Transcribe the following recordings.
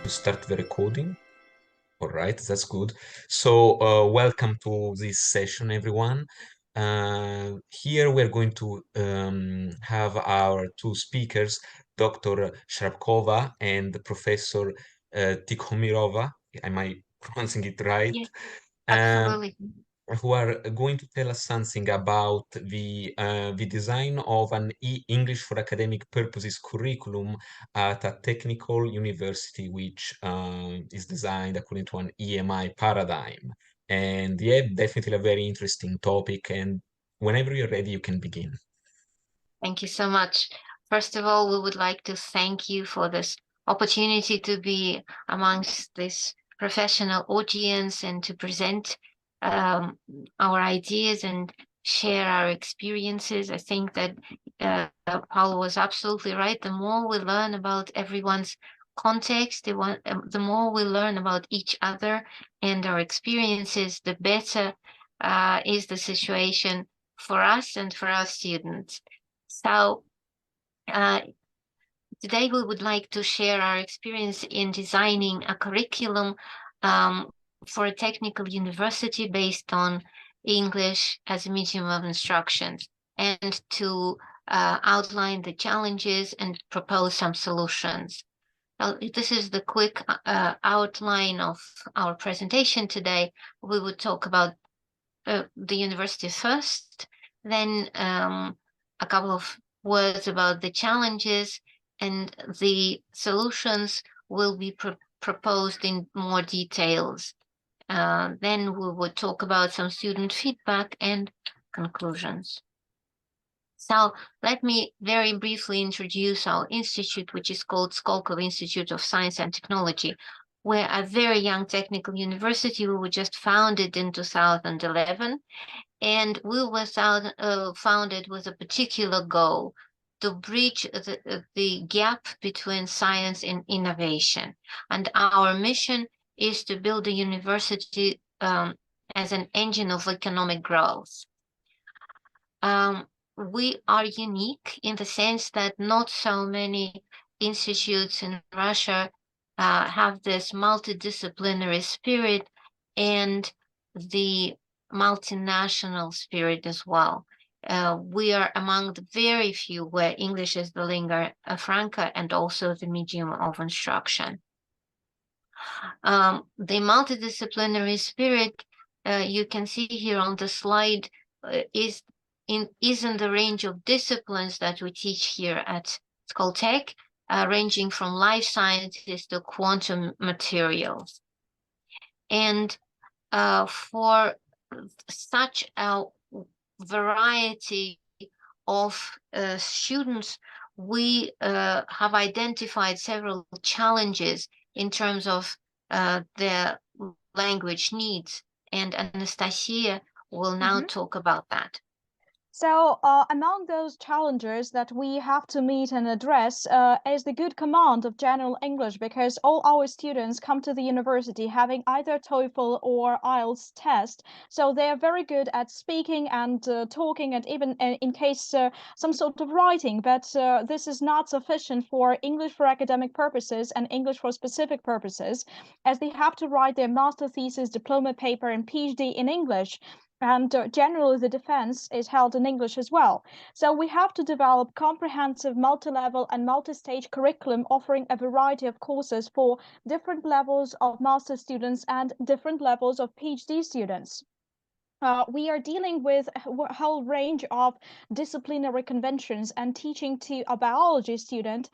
to start the recording. All right, that's good. So, welcome to this session, everyone. Here we're going to have our two speakers, Dr. Sharapkova and Professor Tikhomirova. Am I pronouncing it right? Yes, Um, absolutely. who are going to tell us something about the design of an English for academic purposes curriculum at a technical university, which is designed according to an EMI paradigm. And yeah, definitely a very interesting topic. And whenever you're ready, you can begin. Thank you so much. First of all, we would like to thank you for this opportunity to be amongst this professional audience and to present um, our ideas and share our experiences. I think that Paul was absolutely right. The more we learn about everyone's context, the more we learn about each other and our experiences, the better is the situation for us and for our students. So uh, today we would like to share our experience in designing a curriculum for a technical university based on English as a medium of instruction, and to outline the challenges and propose some solutions. This is the quick outline of our presentation today. We would talk about the university first, then a couple of words about the challenges, and the solutions will be proposed in more details. Then we would talk about some student feedback and conclusions. So let me very briefly introduce our institute, which is called Skolkovo Institute of Science and Technology. We're a very young technical university. We were just founded in 2011, and we were founded with a particular goal: to bridge the gap between science and innovation. And our mission is to build a university as an engine of economic growth. We are unique in the sense that not so many institutes in Russia have this multidisciplinary spirit and the multinational spirit as well. We are among the very few where English is the lingua franca and also the medium of instruction. The multidisciplinary spirit you can see here on the slide is in the range of disciplines that we teach here at Skoltech, ranging from life sciences to quantum materials. And for such a variety of students, we have identified several challenges in terms of their language needs, and Anastasia will now talk about that. So among those challenges that we have to meet and address is the good command of general English, because all our students come to the university having either TOEFL or IELTS test. So they are very good at speaking and talking, and even in case some sort of writing. But this is not sufficient for English for academic purposes and English for specific purposes, as they have to write their master thesis, diploma paper, and PhD in English. And generally the defense is held in English as well. So we have to develop comprehensive multi-level and multi-stage curriculum offering a variety of courses for different levels of master students and different levels of PhD students. We are dealing with a whole range of disciplinary conventions, and teaching to a biology student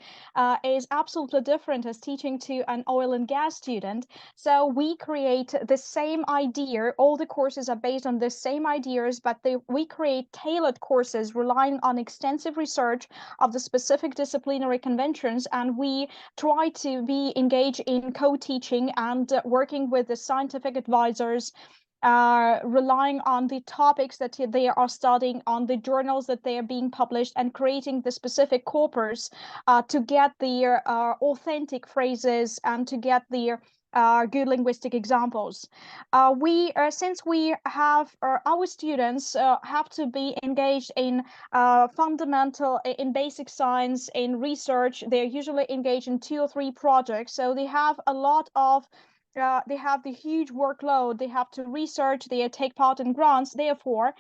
is absolutely different as teaching to an oil and gas student. So we create the same idea. All the courses are based on the same ideas, but we create tailored courses relying on extensive research of the specific disciplinary conventions, and we try to be engaged in co-teaching and working with the scientific advisors, relying on the topics that they are studying, on the journals that they are being published, and creating the specific corpus to get their authentic phrases and to get their good linguistic examples. Since we have our students have to be engaged in fundamental, in basic science, in research. They're usually engaged in 2 or 3 projects, so they have a lot of they have the huge workload. They have to research, they take part in grants. Therefore,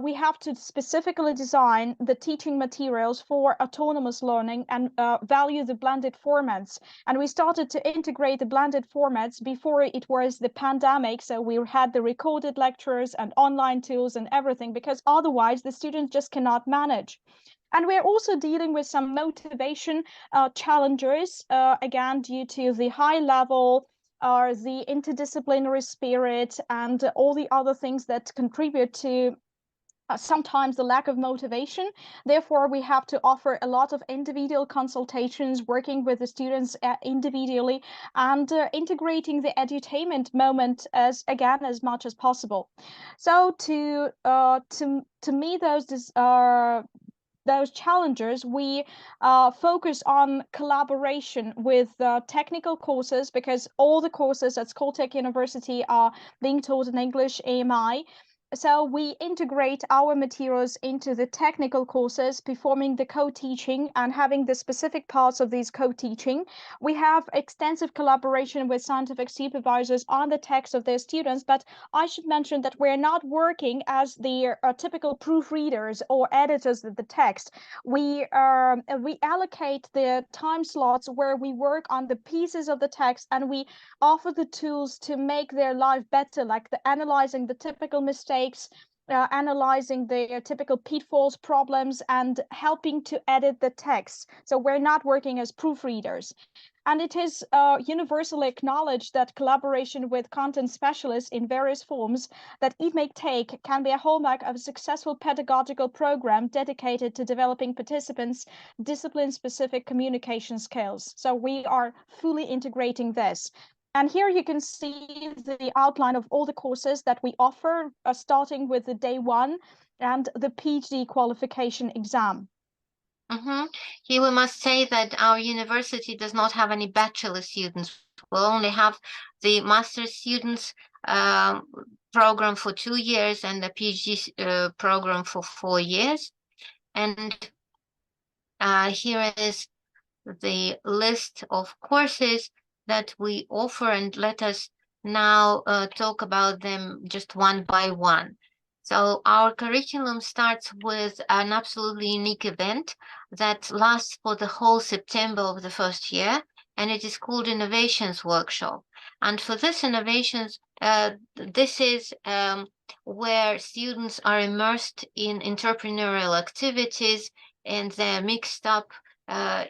we have to specifically design the teaching materials for autonomous learning and value the blended formats. And we started to integrate the blended formats before it was the pandemic. So we had the recorded lectures and online tools and everything, because otherwise the students just cannot manage. And we're also dealing with some motivation challenges, again, due to the high level or the interdisciplinary spirit and all the other things that contribute to sometimes the lack of motivation. Therefore, we have to offer a lot of individual consultations, working with the students individually, and integrating the edutainment moment as much as possible. So to meet those challenges, we focus on collaboration with technical courses, because all the courses at Skolkovo University are being taught in English EMI. So we integrate our materials into the technical courses, performing the co-teaching and having the specific parts of these co-teaching. We have extensive collaboration with scientific supervisors on the text of their students, but I should mention that we're not working as the typical proofreaders or editors of the text. We allocate the time slots where we work on the pieces of the text, and we offer the tools to make their life better, like the analyzing the typical mistakes, analyzing the typical pitfalls, problems, and helping to edit the text. So we're not working as proofreaders. And it is universally acknowledged that collaboration with content specialists in various forms that it may take can be a hallmark of a successful pedagogical program dedicated to developing participants' discipline-specific communication skills. So we are fully integrating this. And here you can see the outline of all the courses that we offer, starting with the day 1 and the PhD qualification exam. Here we must say that our university does not have any bachelor students. We'll only have the master students program for 2 years and the PhD program for 4 years. And here is the list of courses that we offer, and let us now talk about them just one by one. So our curriculum starts with an absolutely unique event that lasts for the whole September of the first year, and it is called Innovations Workshop. And for this innovations, this is where students are immersed in entrepreneurial activities, and they're mixed up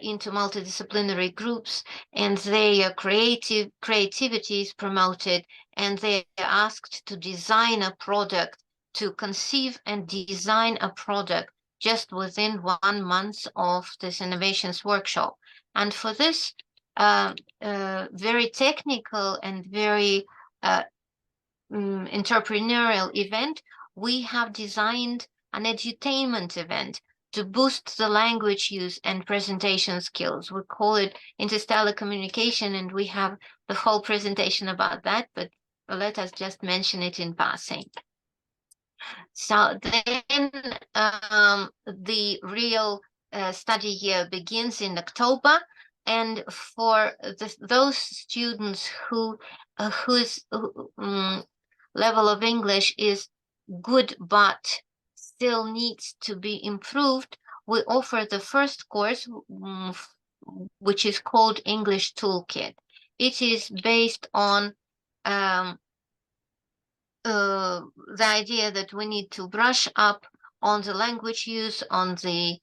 into multidisciplinary groups, and their creativity is promoted, and they are asked to design a product, to conceive and design a product just within 1 month of this innovations workshop. And for this very technical and very entrepreneurial event, we have designed an edutainment event to boost the language use and presentation skills. We call it interstellar communication, and we have the whole presentation about that, but let us just mention it in passing. So then the real study year begins in October, and for those students whose level of English is good but still needs to be improved, we offer the first course, which is called English Toolkit. It is based on the idea that we need to brush up on the language use, on the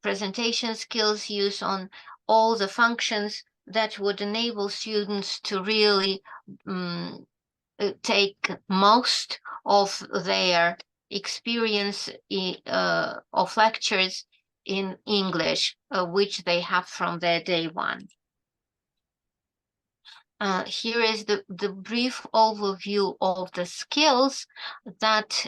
presentation skills use, on all the functions that would enable students to really take most of their experience of lectures in English, which they have from their day 1. Here is the brief overview of the skills that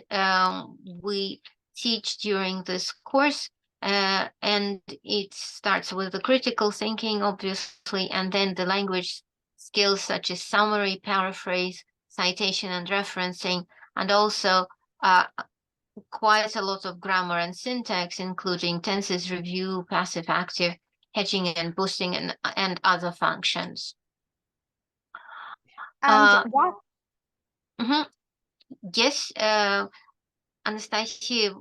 we teach during this course, and it starts with the critical thinking, obviously, and then the language skills such as summary, paraphrase, citation and referencing, and also quite a lot of grammar and syntax, including tenses review, passive active, hedging and boosting, and other functions. And what? Yes, Anastasia,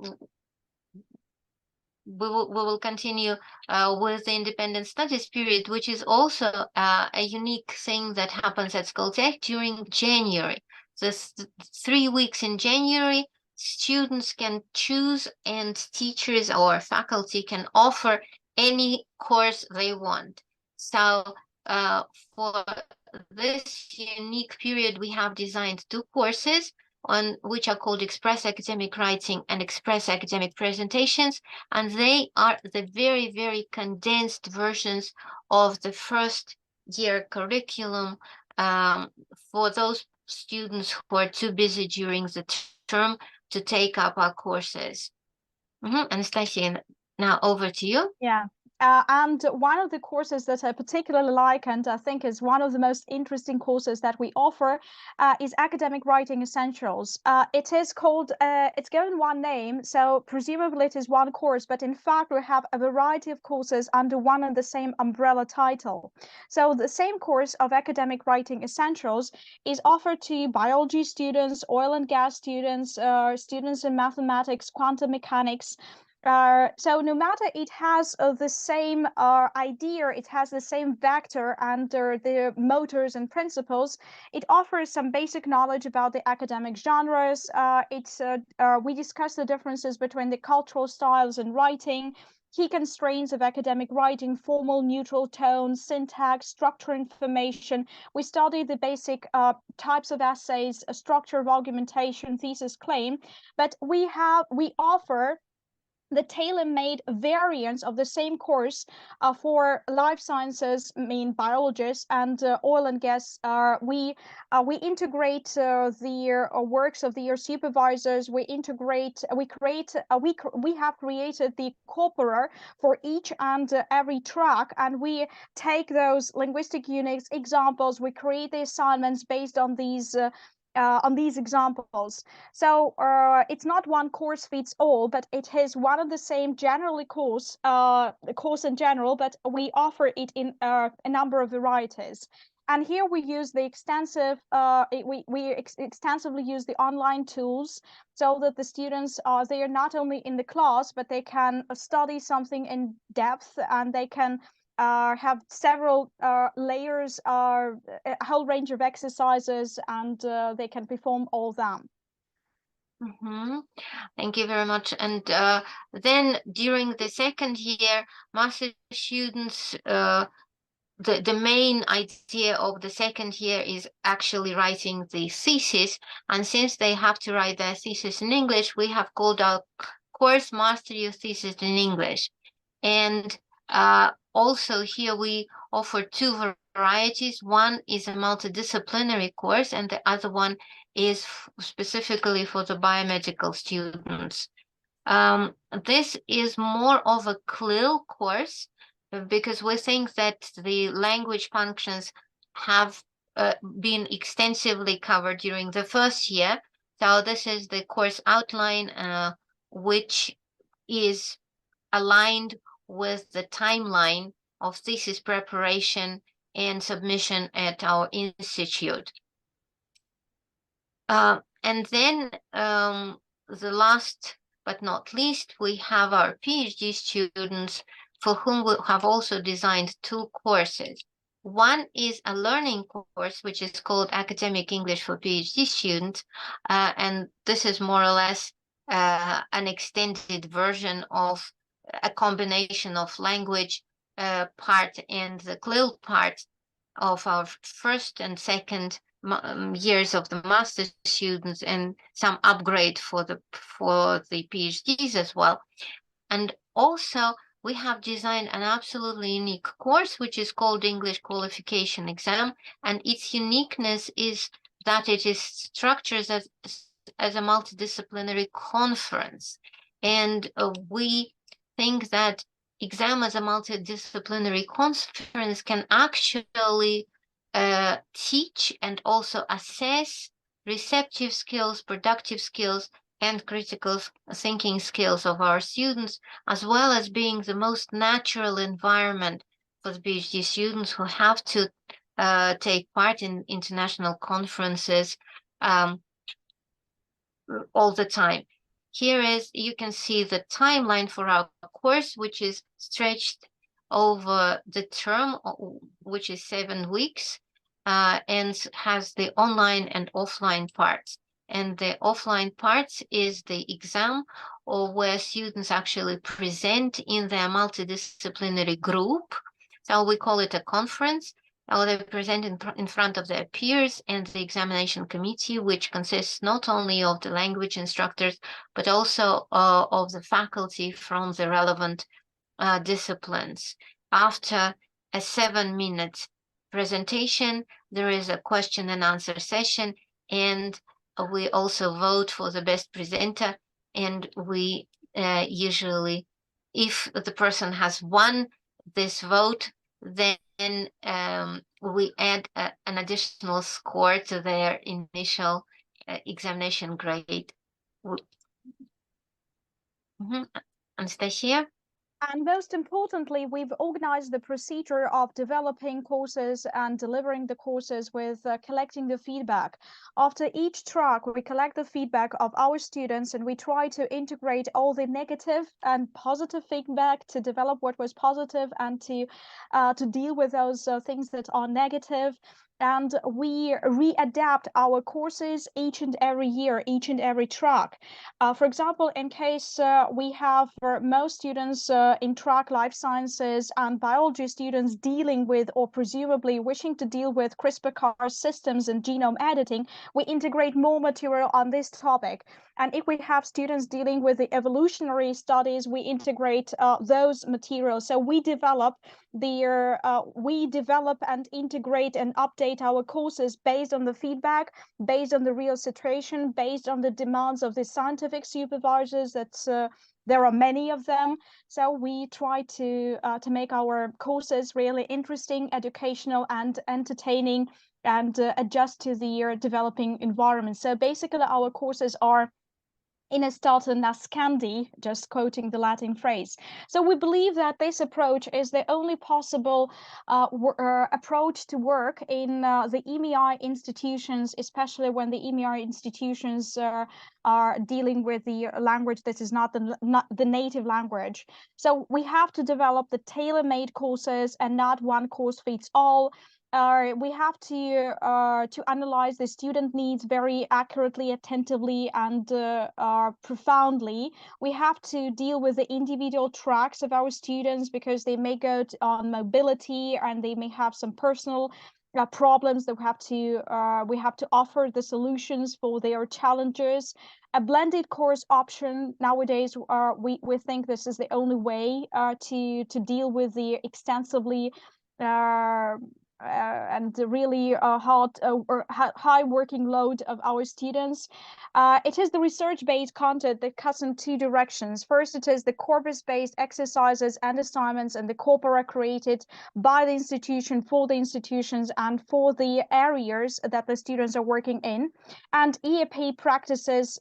we will continue with the independent studies period, which is also a unique thing that happens at Skoltech during January. This 3 weeks in January, students can choose and teachers or faculty can offer any course they want. So for this unique period, we have designed 2 courses on which are called Express Academic Writing and Express Academic Presentations, and they are the very, very condensed versions of the first year curriculum for those students who are too busy during the term to take up our courses. Anastasia, now over to you. Yeah. And one of the courses that I particularly like, and I think is one of the most interesting courses that we offer, is Academic Writing Essentials. It is called, it's given one name, so presumably it is one course, but in fact we have a variety of courses under one and the same umbrella title. So the same course of Academic Writing Essentials is offered to biology students, oil and gas students, students in mathematics, quantum mechanics. So no matter it has the same idea, it has the same vector under the motors and principles, it offers some basic knowledge about the academic genres. We discuss the differences between the cultural styles in writing, key constraints of academic writing, formal, neutral tone, syntax, structure information. We study the basic types of essays, structure of argumentation, thesis, claim, but we offer the tailor-made variants of the same course for life sciences, biologists, and oil and gas. We integrate the works of their supervisors. We have created the corpora for each and every track, and we take those linguistic units examples. We create the assignments based on these examples. So it's not one course fits all, but it is one of the same generally course in general, but we offer it in a number of varieties. And here we use the extensively use the online tools so that the students they are not only in the class, but they can study something in depth, and they can have several layers, a whole range of exercises, and they can perform all of them. Thank you very much. And then during the second year, master students, the main idea of the second year is actually writing the thesis. And since they have to write their thesis in English, we have called our course Master Your Thesis in English. And also here we offer 2 varieties. One is a multidisciplinary course, and the other one is specifically for the biomedical students. This is more of a CLIL course because we think that the language functions have been extensively covered during the first year. So this is the course outline, which is aligned with the timeline of thesis preparation and submission at our institute. And then the last but not least, we have our PhD students for whom we have also designed 2 courses. One is a learning course, which is called Academic English for PhD students. And this is more or less an extended version of a combination of language part and the CLIL part of our first and second years of the master students, and some upgrade for the PhDs as well. And also we have designed an absolutely unique course, which is called English Qualification Exam, and its uniqueness is that it is structured as a multidisciplinary conference. And we think that exam as a multidisciplinary conference can actually teach and also assess receptive skills, productive skills, and critical thinking skills of our students, as well as being the most natural environment for the PhD students who have to take part in international conferences all the time. Here is, you can see the timeline for our course, which is stretched over the term, which is 7 weeks, and has the online and offline parts. And the offline parts is the exam, or where students actually present in their multidisciplinary group. So we call it a conference. They present in front of their peers and the examination committee, which consists not only of the language instructors, but also of the faculty from the relevant disciplines. After a 7-minute presentation, there is a question and answer session, and we also vote for the best presenter. And we usually, if the person has won this vote, then we add an additional score to their initial examination grade. Anastasia? And most importantly, we've organized the procedure of developing courses and delivering the courses with collecting the feedback. After each track, we collect the feedback of our students and we try to integrate all the negative and positive feedback to develop what was positive and to deal with those things that are negative. And we readapt our courses each and every year, each and every track. For example, in case we have most students in track life sciences and biology students dealing with or presumably wishing to deal with CRISPR-Cas systems and genome editing, we integrate more material on this topic. And if we have students dealing with the evolutionary studies, we integrate those materials. So we develop and integrate and update our courses based on the feedback, based on the real situation, based on the demands of the scientific supervisors. There are many of them. So we try to make our courses really interesting, educational, and entertaining, and adjust to the developing environment. So basically, our courses are in a starter nascendi, just quoting the Latin phrase. So we believe that this approach is the only possible approach to work in the EMI institutions, especially when the EMI institutions are dealing with the language that is not the native language. So we have to develop the tailor-made courses and not one course fits all. We have to analyze the student needs very accurately, attentively, and profoundly. We have to deal with the individual tracks of our students because they may go on mobility and they may have some personal problems that we have to offer the solutions for their challenges. A blended course option nowadays, we think this is the only way to deal with the extensively and the really hard or high working load of our students. It is the research-based content that cuts in two directions. First, it is the corpus-based exercises and assignments, and the corpora created by the institution for the institutions and for the areas that the students are working in. And EAP practices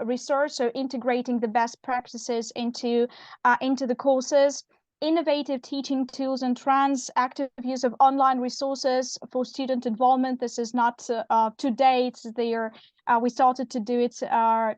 research, so integrating the best practices into the courses. Innovative teaching tools and trends, active use of online resources for student involvement. This is not today, it's there. We started to do it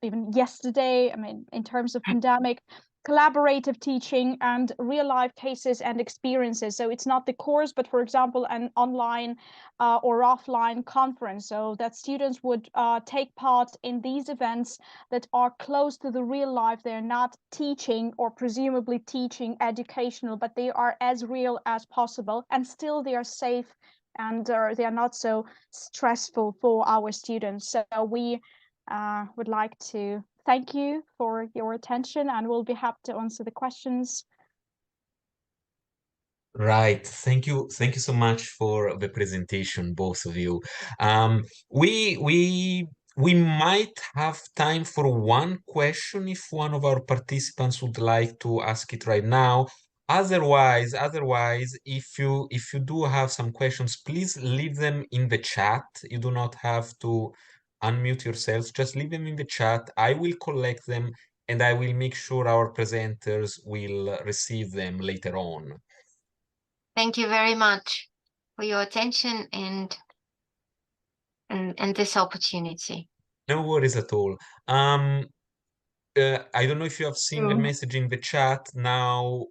even yesterday. I mean, in terms of pandemic, collaborative teaching and real life cases and experiences. So it's not the course, but for example, an online or offline conference, so that students would take part in these events that are close to the real life. They're not teaching or presumably teaching educational, but they are as real as possible, and still they are safe and they are not so stressful for our students. So we would like to thank you for your attention, and we'll be happy to answer the questions. Right. Thank you. Thank you so much for the presentation, both of you. We might have time for one question if one of our participants would like to ask it right now. Otherwise, if you do have some questions, please leave them in the chat. You do not have to unmute yourselves. Just leave them in the chat. I will collect them and I will make sure our presenters will receive them later on. Thank you very much for your attention and this opportunity. No worries at all. I don't know if you have seen the message in the chat. Now,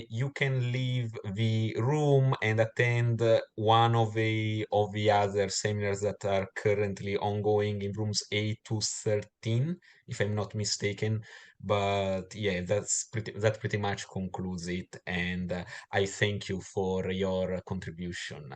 you can leave the room and attend one of the other seminars that are currently ongoing in rooms 8 to 13, if I'm not mistaken. But yeah, that pretty much concludes it. And I thank you for your contribution.